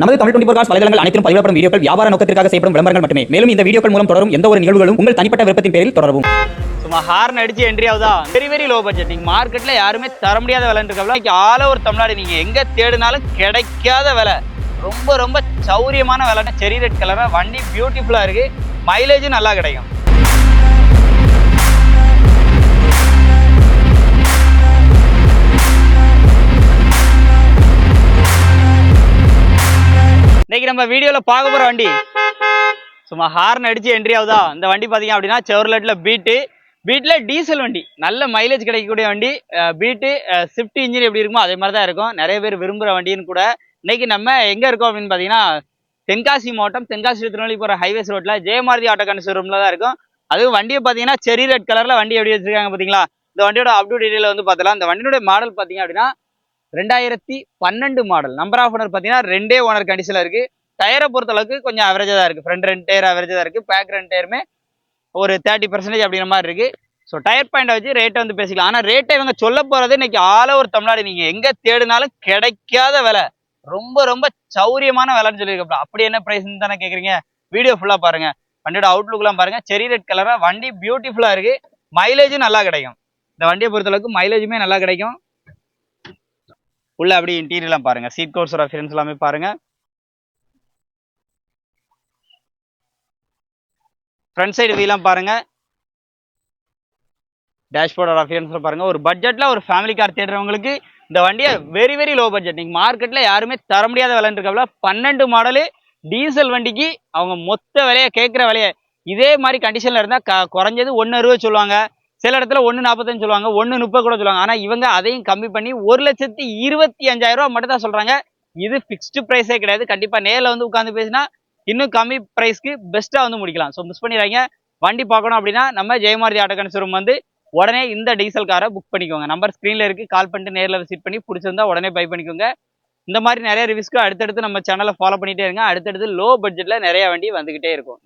நமது தமிழ் 24 காஸ் வலைதளங்கள் அனைத்தும் பதிவிடப்படும் வீடியோக்கள் வியாபார நோக்கத்திற்காக செய்யப்படும் விளம்பரங்கள் மட்டுமே. மேலும் இந்த வீடியோக்கள் மூலம் தொடரும் எந்த ஒரு நிகழ்வுகளும் உங்கள் தனிப்பட்ட விருப்பத்தின் பேரில் தொடரவும். சும்மா ஹார்ன் அடிச்சு என்ட்ரி ஆகுதா, வெரி லோ பட்ஜெட். நீங்க மார்க்கெட்ல யாருமே தர முடியாத விலைன்னு இருக்கா. ஆல் ஓவர் தமிழ்நாடு நீங்க எங்க தேடினாலும் கிடைக்காத விலை, ரொம்ப ரொம்ப சௌரியமான விலை. செரி ரெட் கலரா வண்டி பியூட்டிஃபுல்லா இருக்கு, மைலேஜும் நல்லா கிடைக்கும். இன்னைக்கு நம்ம வீடியோல பார்க்க போற வண்டி சும்மா ஹார்ன் அடிச்சு என்ட்ரி ஆகுதா. இந்த வண்டி பாத்தீங்க அப்படின்னா செவர்லெட்ல பீட்ல டீசல் வண்டி, நல்ல மைலேஜ் கிடைக்கக்கூடிய வண்டி. பீட்டு ஸ்விஃப்ட் இன்ஜின் எப்படி இருக்குமோ அதே மாதிரி தான் இருக்கும். நிறைய பேர் விரும்புகிற வண்டின்னு கூட. இன்னைக்கு நம்ம எங்க இருக்கோம் அப்படின்னு பாத்தீங்கன்னா தென்காசி மாவட்டம், தென்காசி திருநெல்வேலி போற ஹைவேஸ் ரோட்ல ஜெயமாரதி ஆட்டோ கன்சூரம்ல தான் இருக்கும். அதுவும் வண்டியை பாத்தீங்கன்னா செரி ரெட் கலர்ல வண்டி எப்படி வச்சிருக்காங்க பாத்தீங்களா. இந்த வண்டியோட அப்டூ டீடைல வந்து பார்த்தலாம். இந்த வண்டியோட மாடல் பாத்தீங்க அப்படின்னா 2012 மாடல். நம்பர் ஆஃப் ஓனர் பார்த்தீங்கன்னா 2 ஓனர் கண்டிஷனில் இருக்கு. டயரை பொறுத்த அளவுக்கு கொஞ்சம் அவரேஜாக தான் இருக்கு. ஃப்ரண்ட் 2 டயர் அவரேஜாக தான் இருக்கு. பேக் 2 டயருமே ஒரு 30% அப்படிங்கிற மாதிரி இருக்கு. ஸோ டயர் பாயிண்ட் வச்சு ரேட்டை வந்து பேசிக்கலாம். ஆனால் ரேட்டை இவங்க சொல்ல போறது இன்னைக்கு ஆல் ஓவர் தமிழ்நாடு நீங்க எங்க தேடினாலும் கிடைக்காத விலை, ரொம்ப ரொம்ப சௌரியமான விலைன்னு சொல்லியிருக்கப்பா. அப்படி என்ன பிரைஸ்ன்னு தானே கேட்குறீங்க? வீடியோ ஃபுல்லாக பாருங்க. வண்டியோட அவுட்லுக்லாம் பாருங்க. செரி ரெட் கலரா வண்டி பியூட்டிஃபுல்லா இருக்கு, மைலேஜும் நல்லா கிடைக்கும். இந்த வண்டியை பொறுத்த அளவுக்கு மைலேஜுமே நல்லா கிடைக்கும். உள்ள அப்படி இன்டீரியர்லாம் பாருங்க, சீட் கவர்ஸோட அப்பியரன்ஸ் எல்லாமே பாருங்க. ஃப்ரண்ட் சைடு வீலாம் பாருங்க, டேஷ்போர்டோட அப்பியரன்ஸ் பாருங்க. ஒரு பட்ஜெட்ல ஒரு ஃபேமிலி கார் தேடுறவங்களுக்கு இந்த வண்டியை வெரி லோ பட்ஜெட், நீங்க மார்க்கெட்ல யாருமே தர முடியாத விலைன்னு இருக்காப்ல. 12 மாடலு டீசல் வண்டிக்கு அவங்க மொத்த விலையை கேட்குற விலையை இதே மாதிரி கண்டிஷன்ல இருந்தா குறைஞ்சது 1.60 சொல்லுவாங்க, சில இடத்துல 1.45 சொல்லுவாங்க, 1.30 கூட சொல்லுவாங்க. ஆனா இவங்க அதையும் கம்மி பண்ணி 1,25,000 ரூபாய் மட்டும் தான் சொல்றாங்க. இது பிக்ஸ்டு பிரைஸே கிடையாது. கண்டிப்பா நேரில் வந்து உட்காந்து பேசினா இன்னும் கம்மி பிரைஸ்க்கு பெஸ்ட்டா வந்து முடிக்கலாம். ஸோ மிஸ் பண்ணிடுறாங்க. வண்டி பார்க்கணும் அப்படின்னா நம்ம ஜெயமாரதி ஆட்டோ கன்சூரம் வந்து உடனே இந்த டீசல் காரை புக் பண்ணிக்கோங்க. நம்பர் ஸ்க்ரீன்ல இருக்கு, கால் பண்ணிட்டு நேரில் விசிட் பண்ணி பிடிச்சிருந்தா உடனே பை பண்ணிக்கோங்க. இந்த மாதிரி நிறைய ரிவ்யூஸ்க்கு அடுத்தடுத்து நம்ம சேனலை ஃபாலோ பண்ணிட்டே இருங்க. அடுத்தடுத்து லோ பட்ஜெட்ல நிறைய வண்டி வந்துகிட்டே இருக்கும்.